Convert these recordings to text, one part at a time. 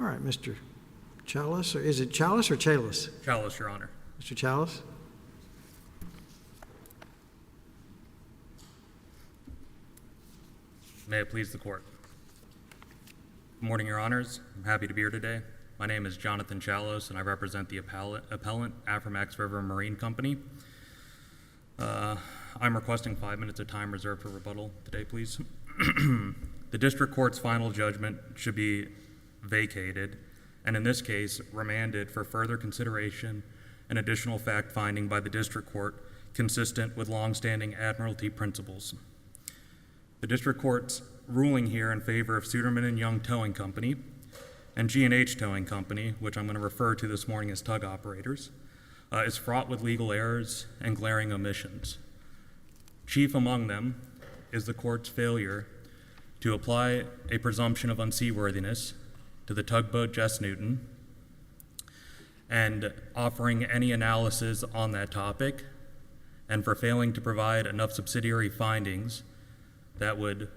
right, Mr. Chalos, or is it Chalos or Chalos? Chalos, Your Honor. Mr. Chalos? May it please the court. Good morning, Your Honors. I'm happy to be here today. My name is Jonathan Chalos, and I represent the appellant, Aframax River Marine Company. I'm requesting 5 minutes of time reserved for rebuttal today, please. The district court's final judgment should be vacated, and in this case, remanded for further consideration and additional fact-finding by the district court consistent with longstanding admiralty principles. The district court's ruling here in favor of Suderman and Young Towing Company and G&H Towing Company, which I'm going to refer to this morning as tug operators, is fraught with legal errors and glaring omissions. Chief among them is the court's failure to apply a presumption of unseaworthiness to the tugboat Jess Newton and offering any analysis on that topic, and for failing to provide enough subsidiary findings that would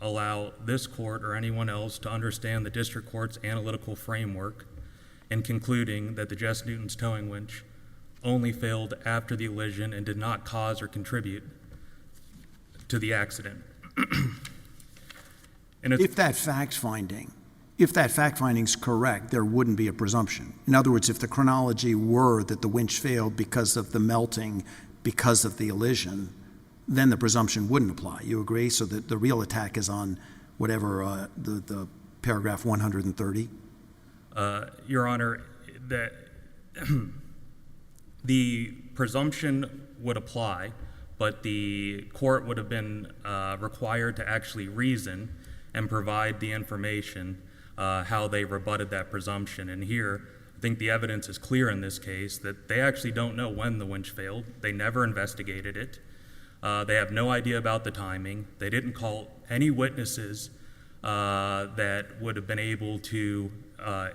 allow this court or anyone else to understand the district court's analytical framework in concluding that the Jess Newton's towing winch only failed after the collision and did not cause or contribute to the accident. If that fact finding is correct, there wouldn't be a presumption. In other words, if the chronology were that the winch failed because of the melting, because of the elision, then the presumption wouldn't apply. You agree? So that the real attack is on whatever the paragraph 130? Your Honor, that the presumption would apply, but the court would have been required to actually reason and provide the information how they rebutted that presumption. And here, I think the evidence is clear in this case that they actually don't know when the winch failed. They never investigated it. They have no idea about the timing. They didn't call any witnesses that would have been able to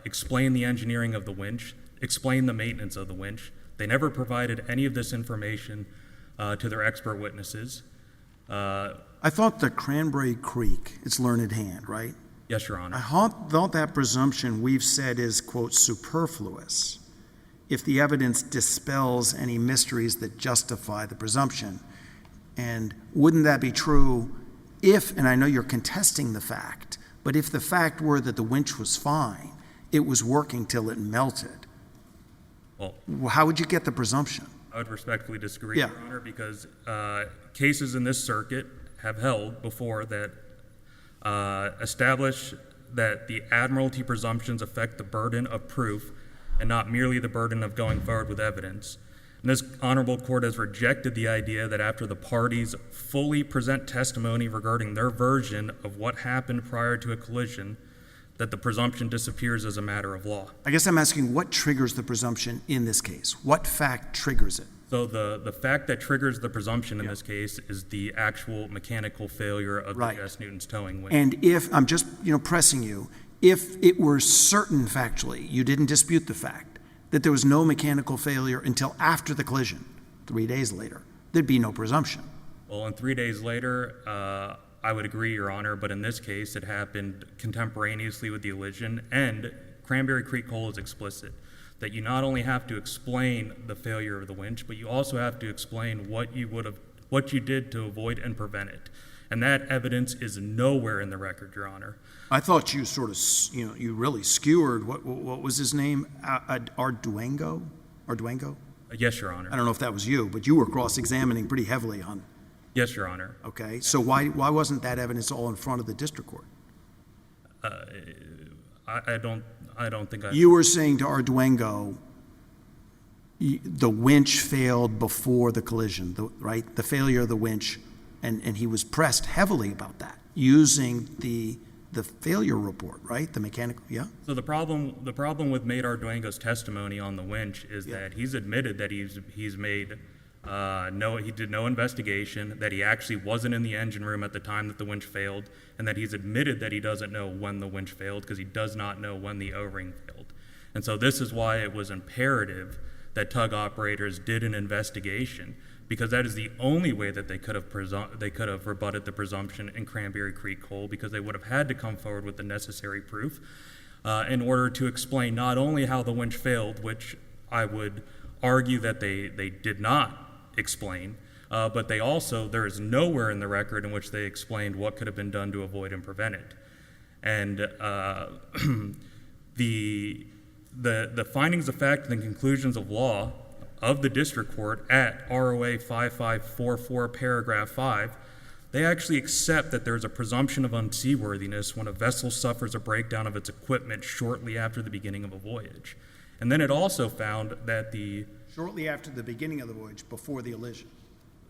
explain the engineering of the winch, explain the maintenance of the winch. They never provided any of this information to their expert witnesses. I thought the Cranberry Creek, it's learned hand, right? Yes, Your Honor. I thought that presumption we've said is, quote, superfluous if the evidence dispels any mysteries that justify the presumption. And wouldn't that be true if, and I know you're contesting the fact, but if the fact were that the winch was fine, it was working till it melted, well, how would you get the presumption? I would respectfully disagree, Your Honor, because cases in this circuit have held before that establish that the admiralty presumptions affect the burden of proof and not merely the burden of going forward with evidence. And this honorable court has rejected the idea that after the parties fully present testimony regarding their version of what happened prior to a collision, that the presumption disappears as a matter of law. I guess I'm asking what triggers the presumption in this case? What fact triggers it? So the fact that triggers the presumption in this case is the actual mechanical failure of the Jess Newton's towing winch. And if, I'm just pressing you, if it were certain factually, you didn't dispute the fact, that there was no mechanical failure until after the collision, 3 days later, there'd be no presumption. Well, and 3 days later, I would agree, Your Honor, but in this case, it happened contemporaneously with the elision, and Cranberry Creek Coal is explicit that you not only have to explain the failure of the winch, but you also have to explain what you did to avoid and prevent it. And that evidence is nowhere in the record, Your Honor. I thought you sort of, you really skewered, what was his name? Arduengo? Yes, Your Honor. I don't know if that was you, but you were cross-examining pretty heavily on. Yes, Your Honor. Okay, so why wasn't that evidence all in front of the district court? I don't think I... You were saying to Arduengo, the winch failed before the collision, right? The failure of the winch, and he was pressed heavily about that, using the failure report, right? The mechanical, yeah? So the problem with Mate Arduengo's testimony on the winch is that he's admitted that he's made he did no investigation, that he actually wasn't in the engine room at the time that the winch failed, and that he's admitted that he doesn't know when the winch failed because he does not know when the O-ring failed. And so this is why it was imperative that tug operators did an investigation, because that is the only way that they could have rebutted the presumption in Cranberry Creek Coal, because they would have had to come forward with the necessary proof. in order to explain not only how the winch failed, which I would argue that they did not explain, but they also, there is nowhere in the record in which they explained what could have been done to avoid and prevent it. And the findings of fact and the conclusions of law of the district court at ROA 5544 paragraph 5, they actually accept that there's a presumption of unseaworthiness when a vessel suffers a breakdown of its equipment shortly after the beginning of a voyage. And then it also found that Shortly after the beginning of the voyage, before the elision.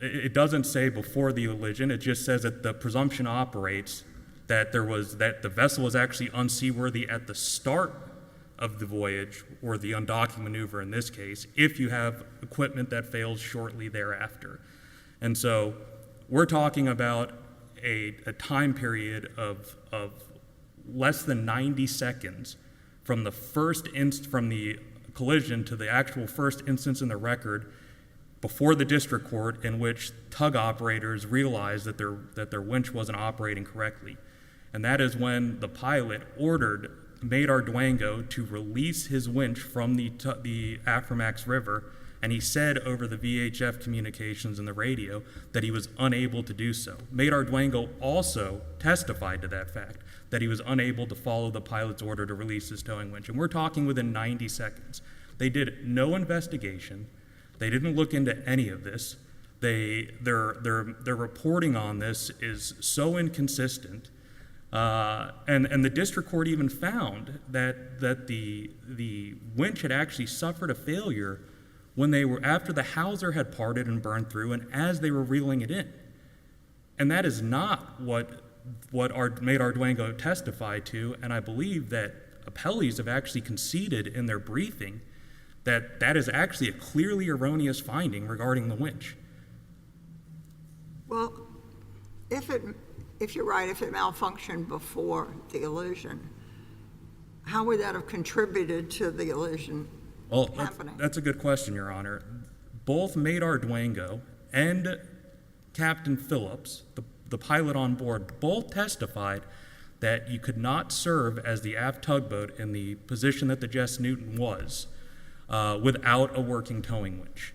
it doesn't say before the elision, it just says that the presumption operates that the vessel was actually unseaworthy at the start of the voyage, or the undocking maneuver in this case, if you have equipment that fails shortly thereafter. And so we're talking about a time period of less than 90 seconds from the collision to the actual first instance in the record before the district court, in which tug operators realized that their winch wasn't operating correctly. And that is when the pilot ordered Madar Duango to release his winch from the Aframax River, and he said over the VHF communications and the radio that he was unable to do so. Madar Duango also testified to that fact, that he was unable to follow the pilot's order to release his towing winch. And we're talking within 90 seconds. They did no investigation. They didn't look into any of this. Their reporting on this is so inconsistent. And the district court even found that the winch had actually suffered a failure when after the hawser had parted and burned through, and as they were reeling it in. And that is not what Madar Duango testified to, and I believe that appellees have actually conceded in their briefing that is actually a clearly erroneous finding regarding the winch. Well, if you're right, if it malfunctioned before the elision, how would that have contributed to the elision happening? That's a good question, Your Honor. Both Madar Duango and Captain Phillips, the pilot on board, both testified that you could not serve as the aft tugboat in the position that the Jess Newton was without a working towing winch.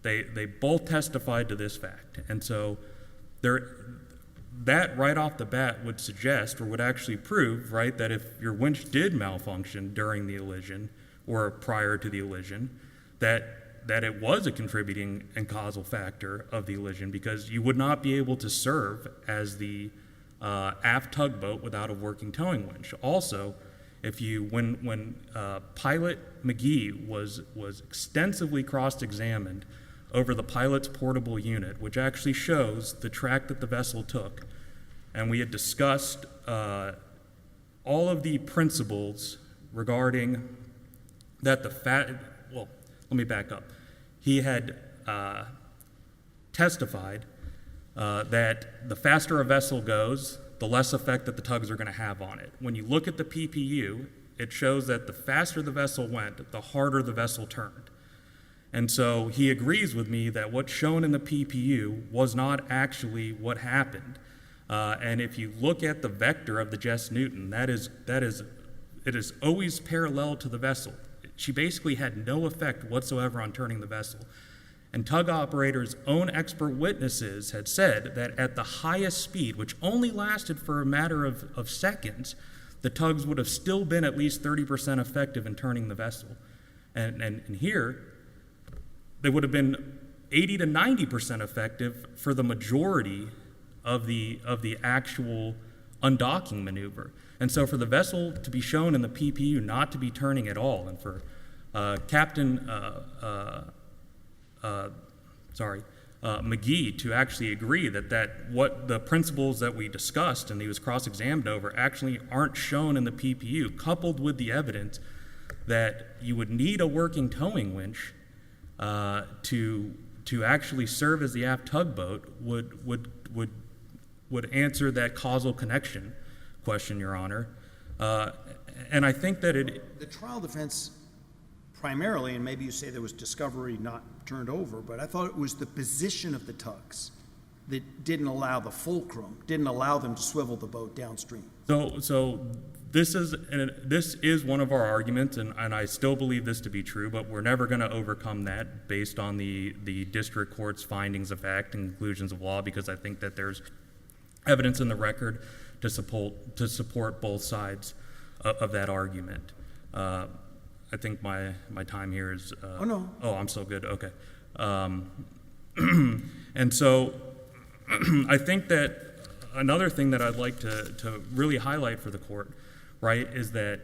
They both testified to this fact. And so that right off the bat would suggest, or would actually prove, right, that if your winch did malfunction during the elision or prior to the elision, that it was a contributing and causal factor of the elision, because you would not be able to serve as the aft tugboat without a working towing winch. Also, when Pilot McGee was extensively cross-examined over the pilot's portable unit, which actually shows the track that the vessel took, and we had discussed all of the principles regarding that well, let me back up. He had testified that the faster a vessel goes, the less effect that the tugs are going to have on it. When you look at the PPU, it shows that the faster the vessel went, the harder the vessel turned. And so he agrees with me that what's shown in the PPU was not actually what happened. And if you look at the vector of the Jess Newton, it is always parallel to the vessel. She basically had no effect whatsoever on turning the vessel. And tug operators' own expert witnesses had said that at the highest speed, which only lasted for a matter of seconds, the tugs would have still been at least 30% effective in turning the vessel. And here, they would have been 80 to 90% effective for the majority of the actual undocking maneuver. And so for the vessel to be shown in the PPU not to be turning at all, and for Captain McGee to actually agree that what the principles that we discussed and he was cross-examined over actually aren't shown in the PPU, coupled with the evidence that you would need a working towing winch to actually serve as the aft tugboat would answer that causal connection question, Your Honor. And I think that the trial defense primarily, and maybe you say there was discovery not turned over, but I thought it was the position of the tugs. that didn't allow the fulcrum, didn't allow them to swivel the boat downstream. So this is one of our arguments, and I still believe this to be true, but we're never going to overcome that based on the district court's findings of fact and conclusions of law, because I think that there's evidence in the record to support both sides of that argument. I think my time here is... Oh, no. Oh, I'm so good. Okay. And so I think that another thing that I'd like to really highlight for the court, right, is that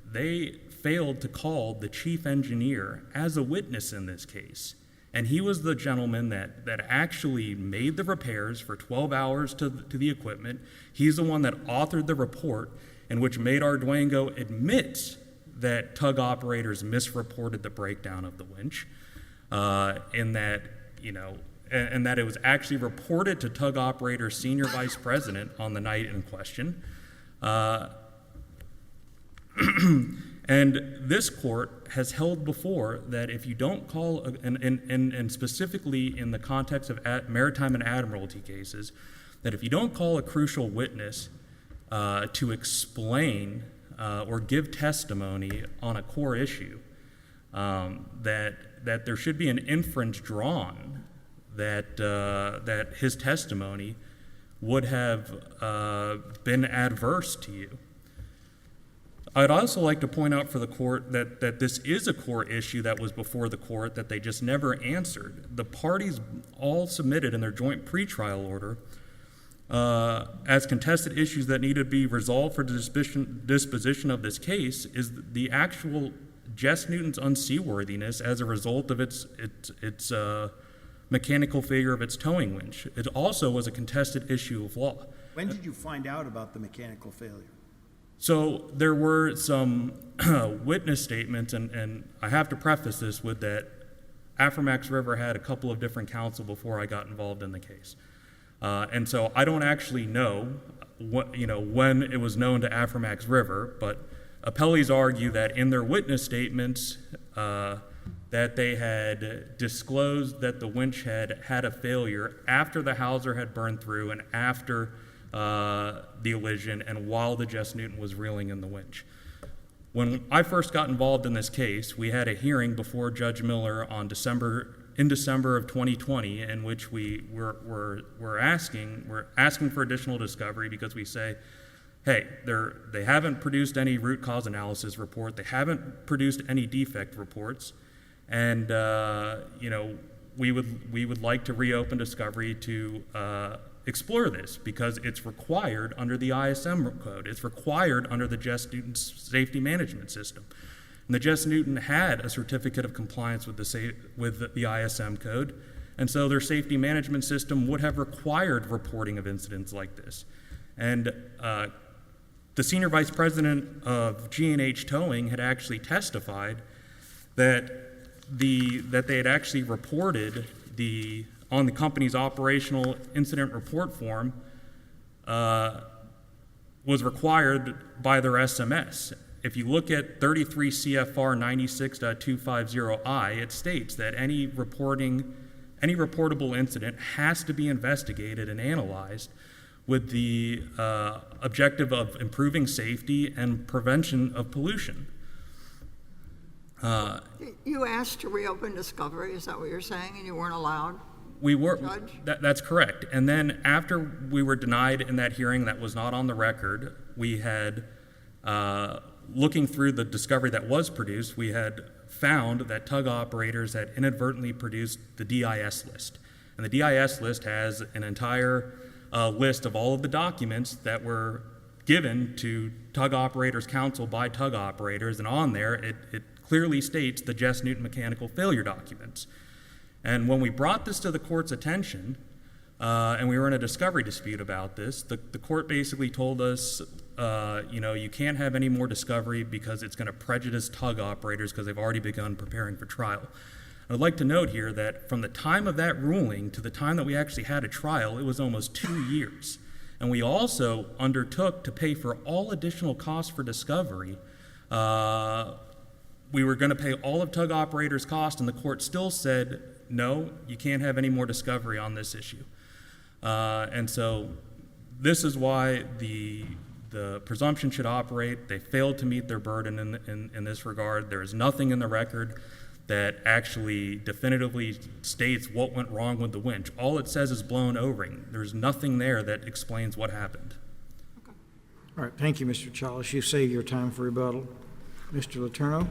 they failed to call the chief engineer as a witness in this case. And he was the gentleman that actually made the repairs for 12 hours to the equipment. He's the one that authored the report in which Madar Durango admits that tug operators misreported the breakdown of the winch, and that it was actually reported to tug operator senior vice president on the night in question. And this court has held before that if you don't call, and specifically in the context of maritime and admiralty cases, that if you don't call a crucial witness to explain or give testimony on a core issue, that there should be an inference drawn that his testimony would have been adverse to you. I'd also like to point out for the court that this is a core issue that was before the court that they just never answered. The parties all submitted in their joint pretrial order as contested issues that need to be resolved for disposition of this case is the actual Jess Newton's unseaworthiness as a result of its mechanical failure of its towing winch. It also was a contested issue of law. When did you find out about the mechanical failure? So there were some witness statements, and I have to preface this with that Aframax River had a couple of different counsel before I got involved in the case. And so I don't actually know when it was known to Aframax River, but appellees argue that in their witness statements that they had disclosed that the winch had a failure after the hawser had burned through and after the elision and while the Jess Newton was reeling in the winch. When I first got involved in this case, we had a hearing before Judge Miller in December of 2020, in which we're asking for additional discovery because we say, hey, they haven't produced any root cause analysis report, they haven't produced any defect reports, and we would like to reopen discovery to explore this because it's required under the ISM code. It's required under the Jess Newton safety management system. And the Jess Newton had a certificate of compliance with the ISM code, and so their safety management system would have required reporting of incidents like this. And the senior vice president of G&H Towing had actually testified that they had actually reported on the company's operational incident report form was required by their SMS. If you look at 33 CFR 96.250I, it states that any reportable incident has to be investigated and analyzed with the objective of improving safety and prevention of pollution. You asked to reopen discovery, is that what you're saying, and you weren't allowed? We were. Judge? That's correct. And then after we were denied in that hearing that was not on the record, we had, looking through the discovery that was produced, we had found that tug operators had inadvertently produced the DIS list. And the DIS list has an entire list of all of the documents that were given to tug operators counsel by tug operators, and on there it clearly states the Jess Newton mechanical failure documents. And when we brought this to the court's attention, and we were in a discovery dispute about this, the court basically told us, you can't have any more discovery because it's going to prejudice tug operators because they've already begun preparing for trial. I'd like to note here that from the time of that ruling to the time that we actually had a trial, it was almost 2 years. And we also undertook to pay for all additional costs for discovery. We were going to pay all of tug operators' costs, and the court still said, no, you can't have any more discovery on this issue. And so this is why the presumption should operate. They failed to meet their burden in this regard. There is nothing in the record that actually definitively states what went wrong with the winch. All it says is blown O-ring. There's nothing there that explains what happened. All right, thank you, Mr. Chalos. You've saved your time for rebuttal. Mr. Letourneau?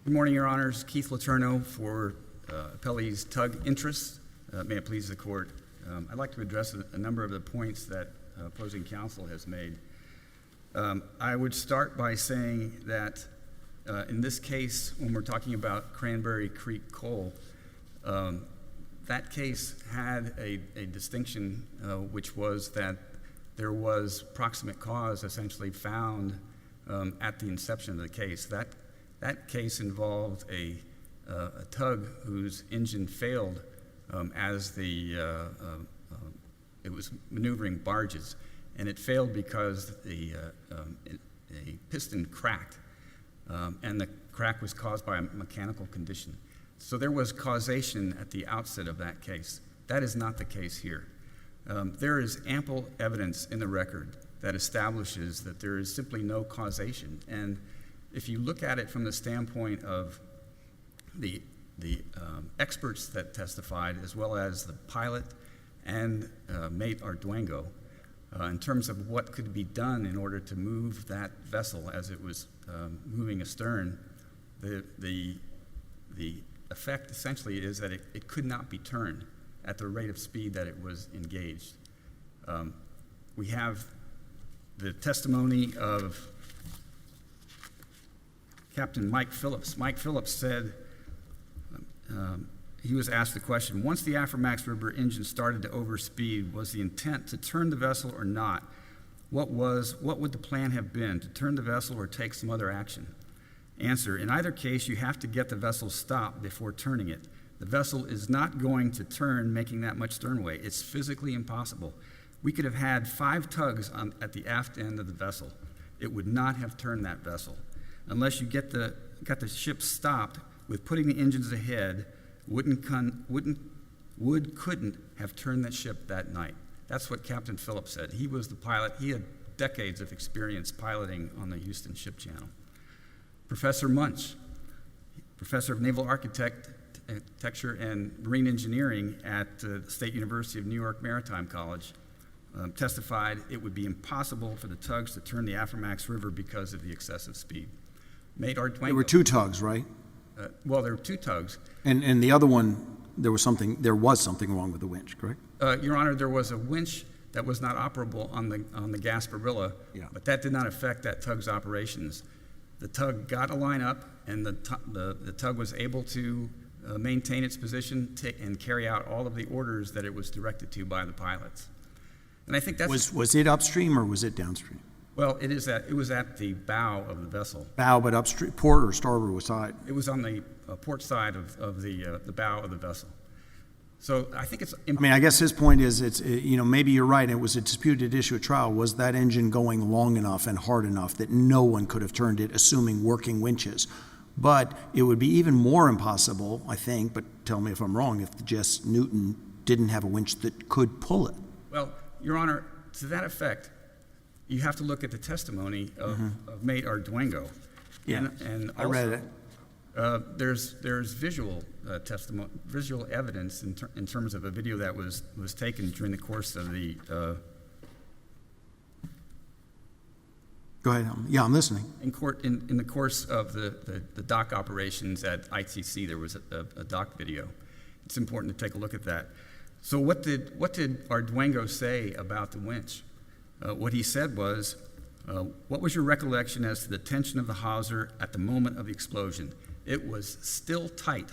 Good morning, Your Honors. Keith Letourneau for Appellee's Tug Interests. May it please the Court. I'd like to address a number of the points that opposing counsel has made. I would start by saying that in this case, when we're talking about Cranberry Creek Coal, that case had a distinction, which was that there was proximate cause essentially found at the inception of the case. That case involved a tug whose engine failed as it was maneuvering barges, and it failed because a piston cracked, and the crack was caused by a mechanical condition. So there was causation at the outset of that case. That is not the case here. There is ample evidence in the record that establishes that there is simply no causation, and if you look at it from the standpoint of the experts that testified, as well as the pilot and mate Arduengo, in terms of what could be done in order to move that vessel as it was moving astern, the effect essentially is that it could not be turned at the rate of speed that it was engaged. We have the testimony of Captain Mike Phillips. Mike Phillips said, he was asked the question, once the Aframax River engine started to overspeed, was the intent to turn the vessel or not? What would the plan have been, to turn the vessel or take some other action? Answer, in either case, you have to get the vessel stopped before turning it. The vessel is not going to turn making that much sternway. It's physically impossible. We could have had 5 tugs at the aft end of the vessel. It would not have turned that vessel. Unless you got the ship stopped with putting the engines ahead, couldn't have turned that ship that night. That's what Captain Phillips said. He was the pilot. He had decades of experience piloting on the Houston Ship Channel. Professor Munch, professor of naval architecture and marine engineering at the State University of New York Maritime College, testified it would be impossible for the tugs to turn the Aframax River because of the excessive speed. Mate Arduengo, There were 2 tugs, right? Well, there were 2 tugs. And the other one, there was something wrong with the winch, correct? Your Honor, there was a winch that was not operable on the Gasparilla, Yeah. but that did not affect that tug's operations. The tug got a line up, and the tug was able to maintain its position and carry out all of the orders that it was directed to by the pilots. And I think that's Was it upstream or was it downstream? well, it was at the bow of the vessel. Bow, but upstream, port or starboard side? It was on the port side of the bow of the vessel. So I think it's I mean, I guess his point is, maybe you're right, it was a disputed issue at trial. Was that engine going long enough and hard enough that no one could have turned it, assuming working winches? But it would be even more impossible, I think, but tell me if I'm wrong, if the Jess Newton didn't have a winch that could pull it. Well, Your Honor, to that effect, you have to look at the testimony of Mate Arduengo. Yeah, and I read it. There's visual testimony, visual evidence in terms of a video that was taken during the course of the. Go ahead. Yeah, I'm listening. In the course of the dock operations at ITC, there was a dock video. It's important to take a look at that. So what did Arduengo say about the winch? What he said was, what was your recollection as to the tension of the hawser at the moment of the explosion? It was still tight.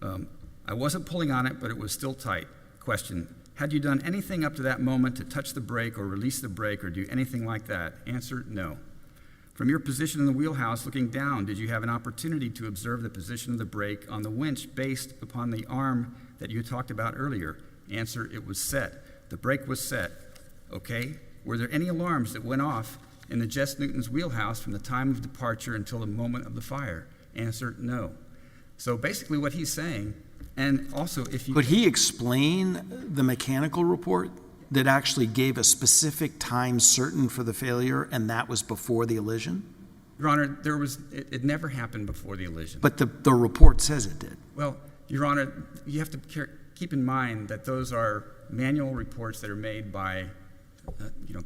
I wasn't pulling on it, but it was still tight. Question, had you done anything up to that moment to touch the brake or release the brake or do anything like that? Answer, no. From your position in the wheelhouse looking down, did you have an opportunity to observe the position of the brake on the winch based upon the arm that you talked about earlier? Answer, it was set. The brake was set. Okay. Were there any alarms that went off in the Jess Newton's wheelhouse from the time of departure until the moment of the fire? Answer, no. So basically what he's saying, and also if you... Could he explain the mechanical report that actually gave a specific time certain for the failure, and that was before the elision? Your Honor, it never happened before the elision. But the report says it did. Well, Your Honor, you have to keep in mind that those are manual reports that are made by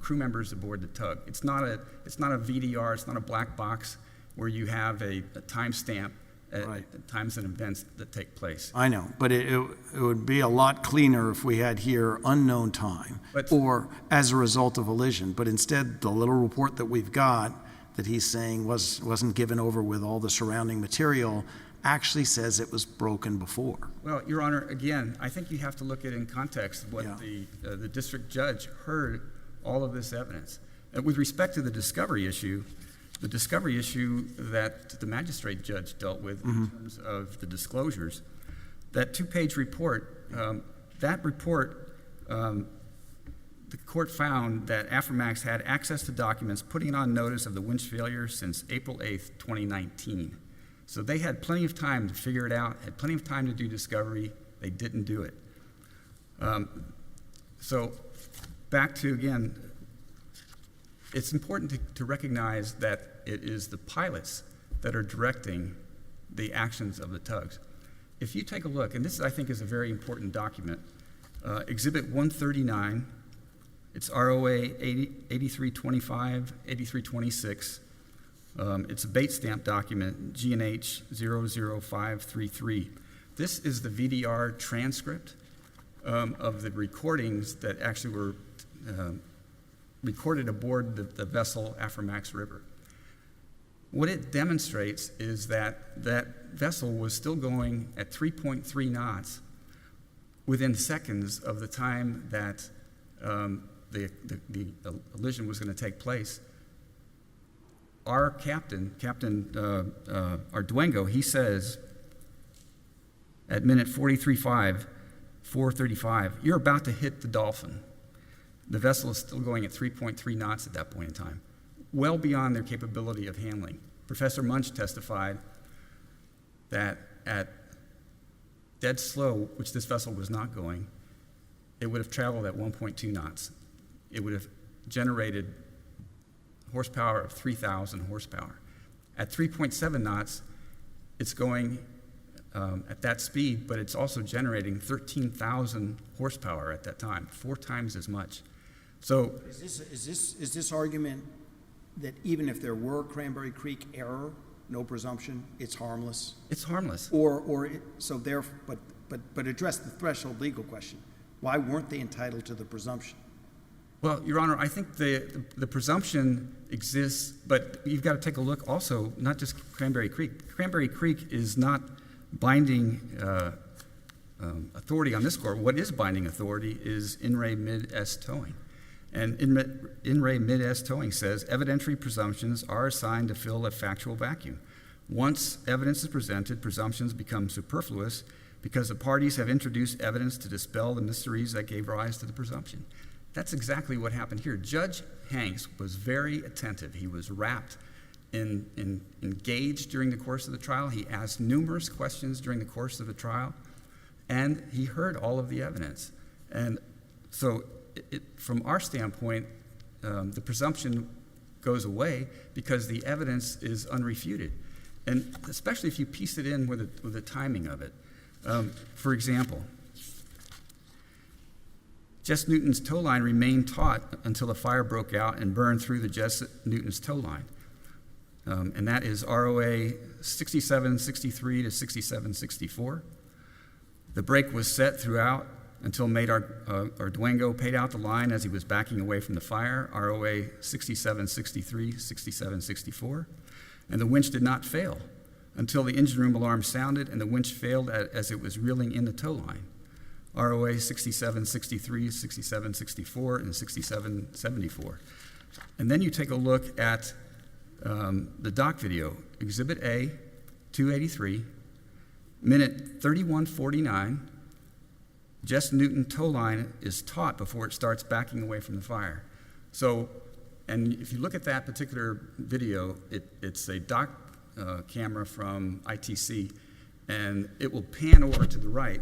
crew members aboard the tug. It's not a VDR, it's not a black box where you have a timestamp at times and events that take place. I know, but it would be a lot cleaner if we had here unknown time or as a result of elision. But instead, the little report that we've got that he's saying wasn't given over with all the surrounding material actually says it was broken before. Well, Your Honor, again, I think you have to look at it in context of what the district judge heard all of this evidence. With respect to the discovery issue that the magistrate judge dealt with in terms of the disclosures, that two-page report, the court found that Aframax had access to documents putting on notice of the winch failure since April 8th, 2019. So they had plenty of time to figure it out, had plenty of time to do discovery. They didn't do it. So back to, again, it's important to recognize that it is the pilots that are directing the actions of the tugs. If you take a look, and this I think is a very important document, Exhibit 139, it's ROA 8325, 8326. It's a bait stamp document, G&H 00533. This is the VDR transcript of the recordings that actually were recorded aboard the vessel Aframax River. What it demonstrates is that that vessel was still going at 3.3 knots within seconds of the time that the elision was going to take place. Our Captain Arduengo, he says at minute 435, you're about to hit the Dolphin. The vessel is still going at 3.3 knots at that point in time, well beyond their capability of handling. Professor Munch testified that at dead slow, which this vessel was not going, it would have traveled at 1.2 knots. It would have generated horsepower of 3,000 horsepower. At 3.7 knots, it's going at that speed, but it's also generating 13,000 horsepower at that time, 4 times as much. So Is this argument that even if there were Cranberry Creek error, no presumption, it's harmless? it's harmless. But address the threshold legal question. Why weren't they entitled to the presumption? Well, Your Honor, I think the presumption exists, but you've got to take a look also, not just Cranberry Creek. Cranberry Creek is not binding authority on this court. What is binding authority is in re mid-s towing. And in re mid-s towing says, evidentiary presumptions are assigned to fill a factual vacuum. Once evidence is presented, presumptions become superfluous because the parties have introduced evidence to dispel the mysteries that gave rise to the presumption. That's exactly what happened here. Judge Hanks was very attentive. He was rapt and engaged during the course of the trial. He asked numerous questions during the course of the trial, and he heard all of the evidence. And so from our standpoint, the presumption goes away because the evidence is unrefuted, and especially if you piece it in with the timing of it. For example, Jess Newton's tow line remained taut until the fire broke out and burned through the Jess Newton's tow line. And that is ROA 6763 to 6764. The brake was set throughout until Arduengo paid out the line as he was backing away from the fire, ROA 6763, 6764. And the winch did not fail until the engine room alarm sounded and the winch failed as it was reeling in the tow line, ROA 6763, 6764, and 6774. And then you take a look at the dock video, Exhibit A, 283, minute 3149, Jess Newton tow line is taut before it starts backing away from the fire. So, And if you look at that particular video, it's a dock camera from ITC, and it will pan over to the right.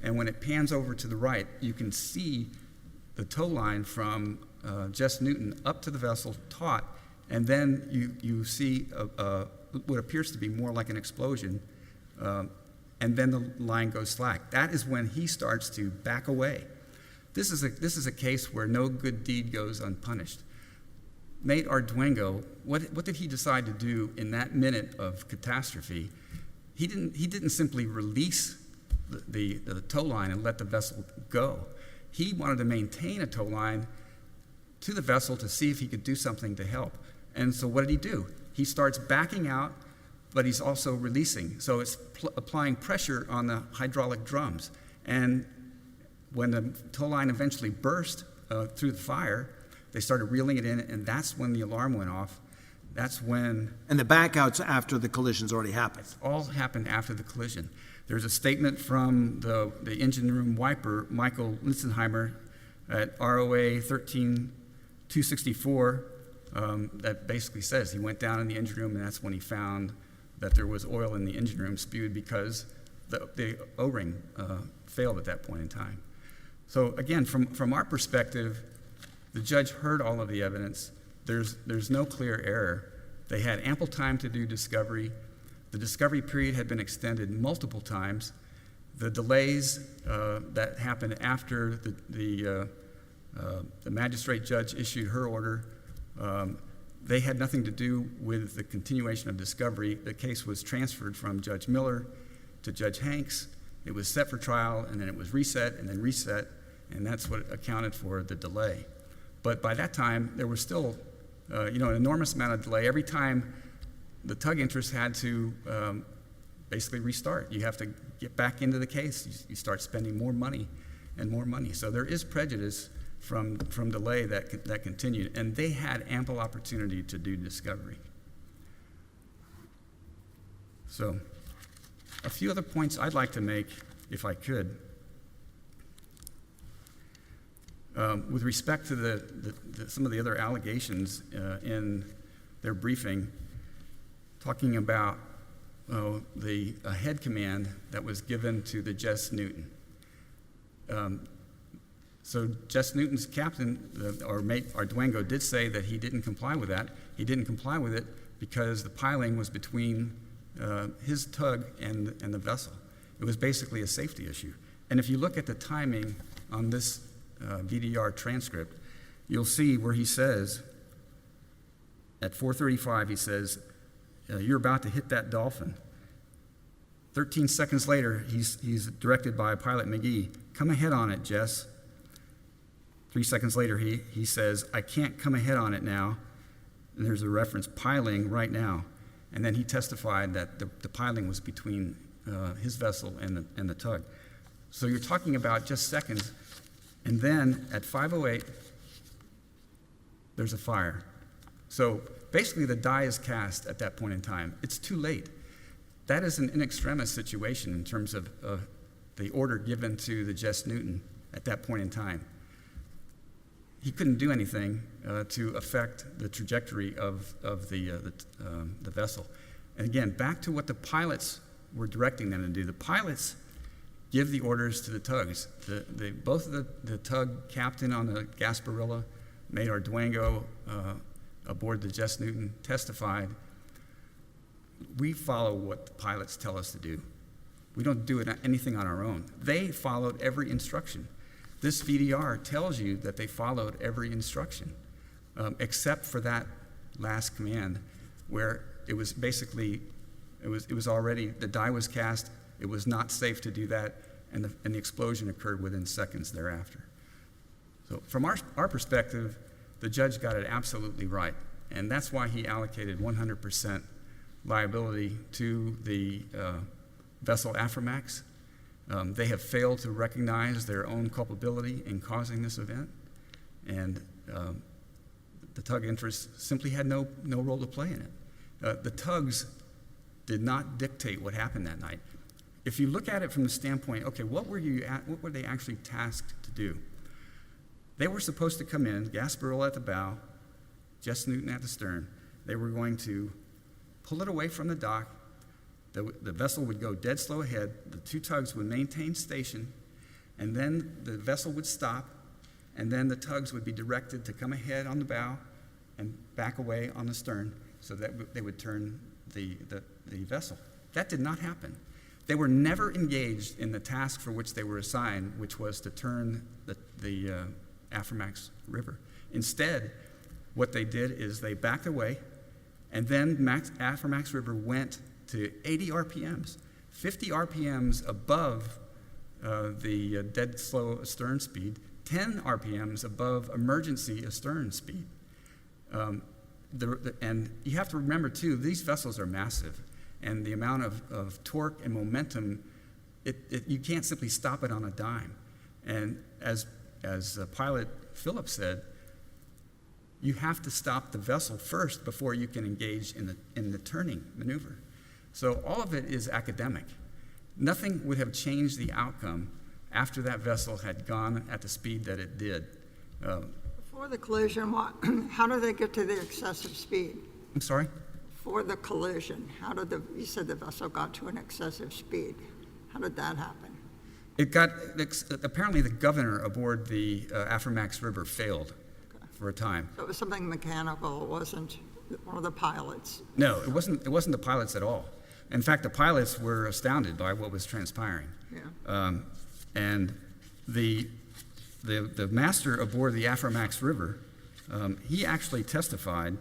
And when it pans over to the right, you can see the tow line from Jess Newton up to the vessel taut, and then you see what appears to be more like an explosion, and then the line goes slack. That is when he starts to back away. This is a case where no good deed goes unpunished. Mate Arduengo, what did he decide to do in that minute of catastrophe? He didn't simply release the tow line and let the vessel go. He wanted to maintain a tow line to the vessel to see if he could do something to help. And so what did he do? He starts backing out, but he's also releasing. So it's applying pressure on the hydraulic drums. And when the tow line eventually burst through the fire, they started reeling it in, and that's when the alarm went off. That's when... And the backouts after the collision's already happened. All happened after the collision. There's a statement from the engine room wiper, Michael Litzenheimer, at ROA 13264, that basically says he went down in the engine room, and that's when he found that there was oil in the engine room spewed because the O-ring failed at that point in time. So again, from our perspective, the judge heard all of the evidence. There's no clear error. They had ample time to do discovery. The discovery period had been extended multiple times. The delays that happened after the magistrate judge issued her order, they had nothing to do with the continuation of discovery. The case was transferred from Judge Miller to Judge Hanks. It was set for trial, and then it was reset, and then reset, and that's what accounted for the delay. But by that time, there was still an enormous amount of delay. Every time the tug interest had to basically restart. You have to get back into the case. You start spending more money and more money. So there is prejudice from delay that continued, and they had ample opportunity to do discovery. So a few other points I'd like to make, if I could. With respect to some of the other allegations in their briefing, talking about the head command that was given to the Jess Newton. So Jess Newton's captain, or mate Arduengo, did say that he didn't comply with that. He didn't comply with it because the piling was between his tug and the vessel. It was basically a safety issue. And if you look at the timing on this VDR transcript, you'll see where he says, at 4:35, he says, "You're about to hit that dolphin." 13 seconds later, he's directed by Pilot McGee, "Come ahead on it, Jess." 3 seconds later, he says, "I can't come ahead on it now." And there's a reference, piling right now. And then he testified that the piling was between his vessel and the tug. So you're talking about just seconds. And then at 5:08, there's a fire. So basically the die is cast at that point in time. It's too late. That is an in extremis situation in terms of the order given to the Jess Newton at that point in time. He couldn't do anything to affect the trajectory of the vessel. And again, back to what the pilots were directing them to do. The pilots give the orders to the tugs. Both of the tug captain on the Gasparilla, mate Arduengo, aboard the Jess Newton, testified, "We follow what the pilots tell us to do. We don't do anything on our own." They followed every instruction. This VDR tells you that they followed every instruction, except for that last command, where it was basically, it was already, the die was cast. It was not safe to do that, and the explosion occurred within seconds thereafter. So from our perspective, the judge got it absolutely right, and that's why he allocated 100% liability to the vessel Aframax. They have failed to recognize their own culpability in causing this event, and the tug interest simply had no role to play in it. The tugs did not dictate what happened that night. If you look at it from the standpoint, okay, what were they actually tasked to do? They were supposed to come in, Gasparilla at the bow, Jess Newton at the stern. They were going to pull it away from the dock. The vessel would go dead slow ahead. The two tugs would maintain station, and then the vessel would stop, and then the tugs would be directed to come ahead on the bow and back away on the stern so that they would turn the vessel. That did not happen. They were never engaged in the task for which they were assigned, which was to turn the Aframax River. Instead, what they did is they backed away, and then Aframax River went to 80 RPMs, 50 RPMs above the dead slow astern speed, 10 RPMs above emergency astern speed. And you have to remember, too, these vessels are massive, and the amount of torque and momentum, you can't simply stop it on a dime. And as pilot Phillips said, you have to stop the vessel first before you can engage in the turning maneuver. So all of it is academic. Nothing would have changed the outcome after that vessel had gone at the speed that it did. Before the collision, how did they get to the excessive speed? I'm sorry? For the collision, you said the vessel got to an excessive speed. How did that happen? Apparently the governor aboard the Aframax River failed for a time. So it was something mechanical, it wasn't one of the pilots? No, it wasn't the pilots at all. In fact, the pilots were astounded by what was transpiring. Yeah. And the master aboard the Aframax River, he actually testified.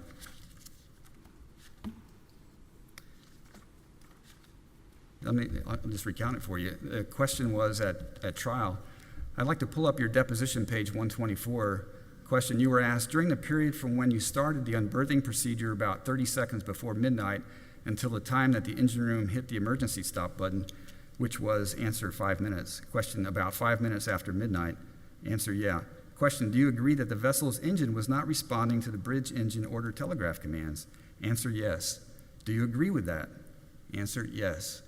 I'll just recount it for you. The question was at trial, I'd like to pull up your deposition, page 124. Question, you were asked, during the period from when you started the unberthing procedure about 30 seconds before midnight until the time that the engine room hit the emergency stop button, which was answer 5 minutes. Question, about 5 minutes after midnight. Answer, yeah. Question, do you agree that the vessel's engine was not responding to the bridge engine order telegraph commands? Answer, yes. Do you agree with that? Answer, yes.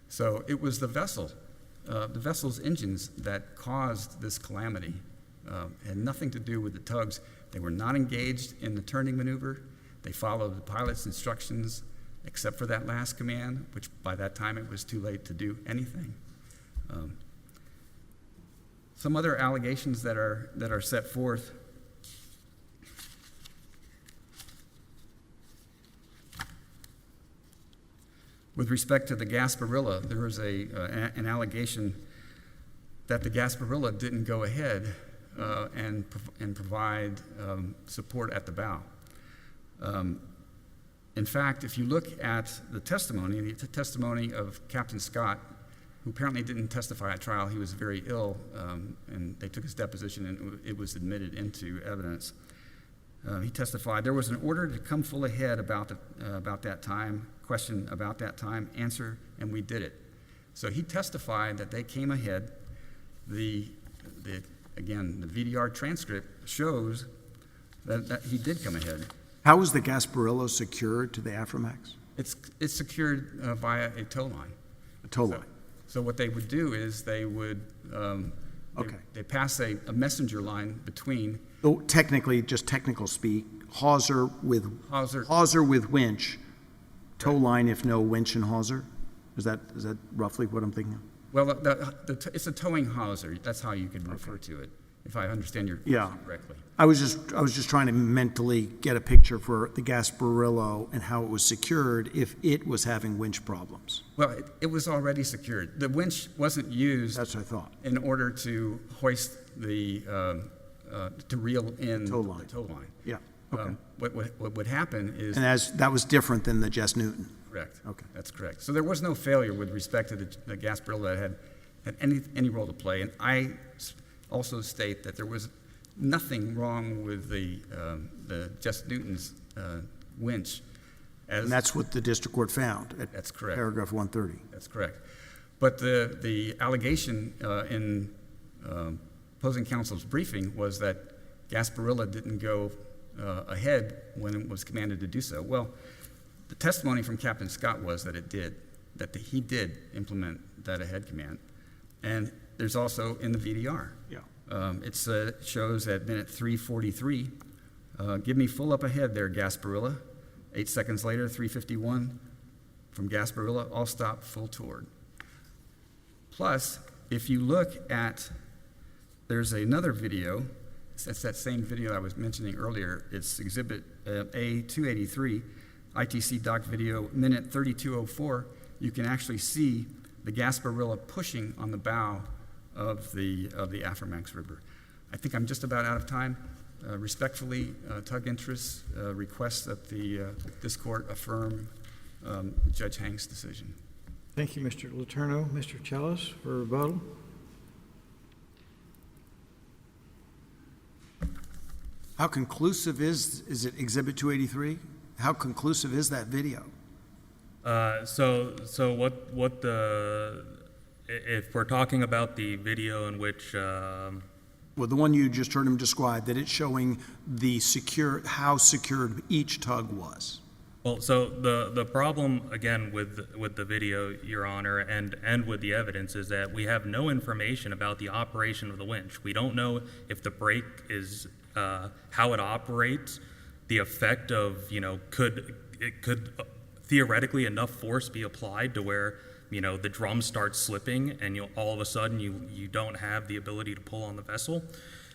So it was the vessel's engines that caused this calamity. Had nothing to do with the tugs. They were not engaged in the turning maneuver. They followed the pilot's instructions, except for that last command, which by that time it was too late to do anything. Some other allegations that are set forth. With respect to the Gasparilla, there was an allegation that the Gasparilla didn't go ahead and provide support at the bow. In fact, if you look at the testimony of Captain Scott, who apparently didn't testify at trial, he was very ill, and they took his deposition and it was admitted into evidence. He testified, there was an order to come full ahead about that time, question about that time, answer, and we did it. So he testified that they came ahead. Again, the VDR transcript shows that he did come ahead. How was the Gasparilla secured to the Aframax? It's secured via a tow line. A tow line. So what they would do is they would they pass a messenger line between. Oh, technically, just technical speak, hawser with winch, tow line if no winch and hawser. Is that roughly what I'm thinking of? Well, it's a towing hawser. That's how you could refer to it, if I understand your question correctly. I was just trying to mentally get a picture for the Gasparilla and how it was secured if it was having winch problems. Well, it was already secured. The winch wasn't used. That's what I thought. In order to hoist to reel in the tow line. Yeah. Okay. What would happen is. And that was different than the Jess Newton. Correct. Okay. That's correct. So there was no failure with respect to the Gasparilla that had any role to play. And I also state that there was nothing wrong with the Jess Newton's winch. And that's what the district court found at That's correct. paragraph 130. That's correct. But the allegation in opposing counsel's briefing was that Gasparilla didn't go ahead when it was commanded to do so. Well, the testimony from Captain Scott was that it did, that he did implement that ahead command. And there's also in the VDR. Yeah. It shows at minute 3:43 Give me full up ahead there, Gasparilla. 8 seconds later, 351 from Gasparilla, all stop, full toward. Plus, if you look at, there's another video, it's that same video I was mentioning earlier. It's Exhibit A283, ITC doc video, minute 3204. You can actually see the Gasparilla pushing on the bow of the Aframax River. I think I'm just about out of time. Respectfully, Tug Interests request that this court affirm Judge Hank's decision. Thank you, Mr. Letourneau. Mr. Chalos for rebuttal. How conclusive is it Exhibit 283? How conclusive is that video? So if we're talking about the video in which, Well, the one you just heard him describe, that it's showing how secured each tug was. well, so the problem, again, with the video, Your Honor, and with the evidence is that we have no information about the operation of the winch. We don't know if the brake is, how it operates, the effect of, could theoretically enough force be applied to where, the drum starts slipping and all of a sudden you don't have the ability to pull on the vessel.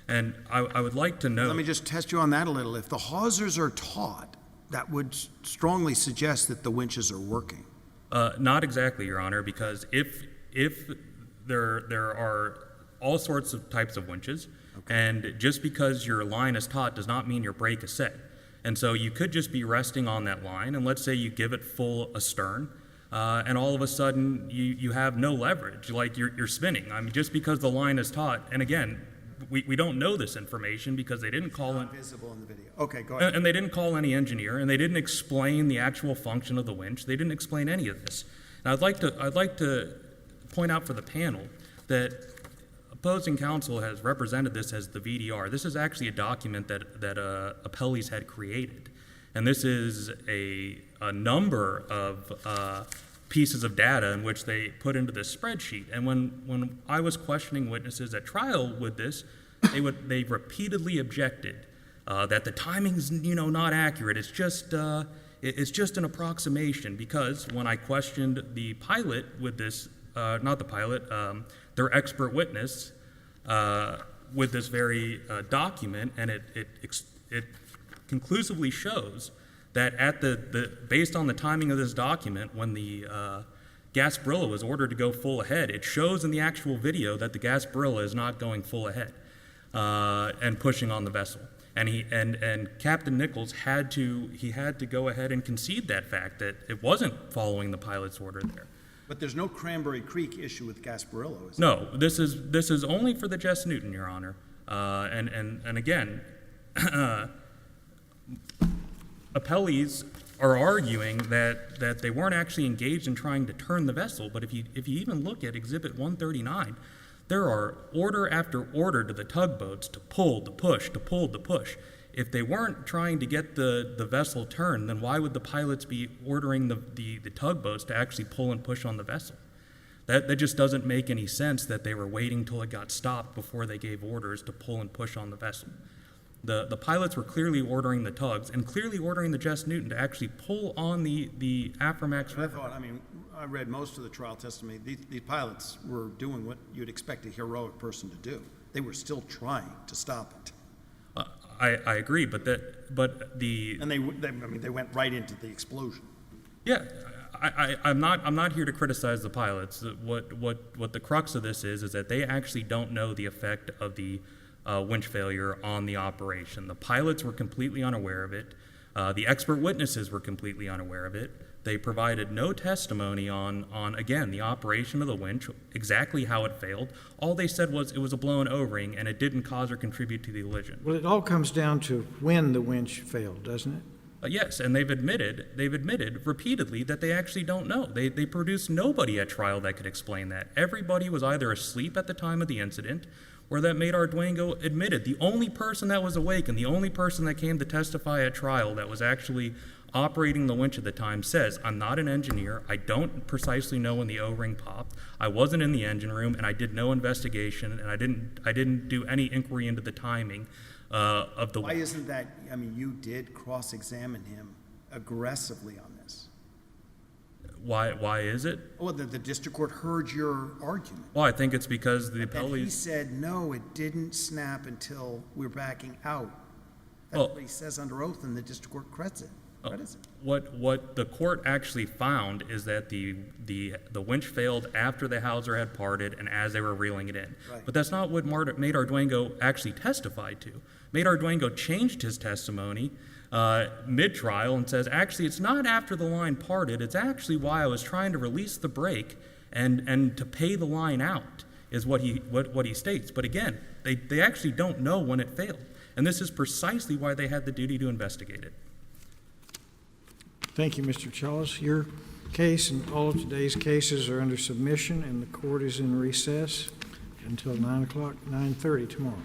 And I would like to know. Let me just test you on that a little. If the hawsers are taut, that would strongly suggest that the winches are working. Not exactly, Your Honor, because if there are all sorts of types of winches, and just because your line is taut does not mean your brake is set. And so you could just be resting on that line, and let's say you give it full astern, and all of a sudden you have no leverage, like you're spinning. I mean, just because the line is taut, and again, we don't know this information because they didn't call it Visible in the video. Okay, go ahead. and they didn't call any engineer, and they didn't explain the actual function of the winch. They didn't explain any of this. And I'd like to point out for the panel that opposing counsel has represented this as the VDR. This is actually a document that appellees had created, and this is a number of pieces of data in which they put into this spreadsheet. And when I was questioning witnesses at trial with this, they repeatedly objected that the timing's not accurate. It's just an approximation, because when I questioned the pilot with this, not the pilot, their expert witness with this very document, and it conclusively shows that based on the timing of this document, when the Gasparilla was ordered to go full ahead, it shows in the actual video that the Gasparilla is not going full ahead and pushing on the vessel. And Captain Nichols had to go ahead and concede that fact, that it wasn't following the pilot's order there. But there's no Cranberry Creek issue with Gasparilla, is there? No, this is only for the Jess Newton, Your Honor. And again, appellees are arguing that they weren't actually engaged in trying to turn the vessel. But if you even look at Exhibit 139, there are order after order to the tugboats to pull, to push, to pull, to push. If they weren't trying to get the vessel turned, then why would the pilots be ordering the tugboats to actually pull and push on the vessel? That just doesn't make any sense, that they were waiting till it got stopped before they gave orders to pull and push on the vessel. The pilots were clearly ordering the tugs and clearly ordering the Jess Newton to actually pull on the Aframax River. I read most of the trial testimony. These pilots were doing what you'd expect a heroic person to do. They were still trying to stop it. I agree, but they went right into the explosion. Yeah, I'm not here to criticize the pilots. What the crux of this is that they actually don't know the effect of the winch failure on the operation. The pilots were completely unaware of it. The expert witnesses were completely unaware of it. They provided no testimony on again, the operation of the winch, exactly how it failed. All they said was it was a blown O-ring and it didn't cause or contribute to the collision. Well, it all comes down to when the winch failed, doesn't it? Yes, and they've admitted repeatedly that they actually don't know. They produced nobody at trial that could explain that. Everybody was either asleep at the time of the incident, or that Madar Duengo admitted. The only person that was awake and the only person that came to testify at trial that was actually operating the winch at the time says, I'm not an engineer, I don't precisely know when the O-ring popped, I wasn't in the engine room, and I did no investigation, and I didn't do any inquiry into the timing of the. Why isn't that, I mean, you did cross-examine him aggressively on this. Why is it? Oh, the district court heard your argument. Well, I think it's because the And he appellees. said, no, it didn't snap until we're backing out. That's Well- what he says under oath, and the district court credits it. Credits it. What the court actually found is that the winch failed after the hawser had parted and as they were reeling it in. Right. But that's not what Maynard Durango actually testified to. Maynard Durango changed his testimony mid-trial and says, actually, it's not after the line parted. It's actually why I was trying to release the brake and to pay the line out is what he states. But again, they actually don't know when it failed. And this is precisely why they had the duty to investigate it. Thank you, Mr. Chalos. Your case and all of today's cases are under submission, and the court is in recess until 9:30 tomorrow.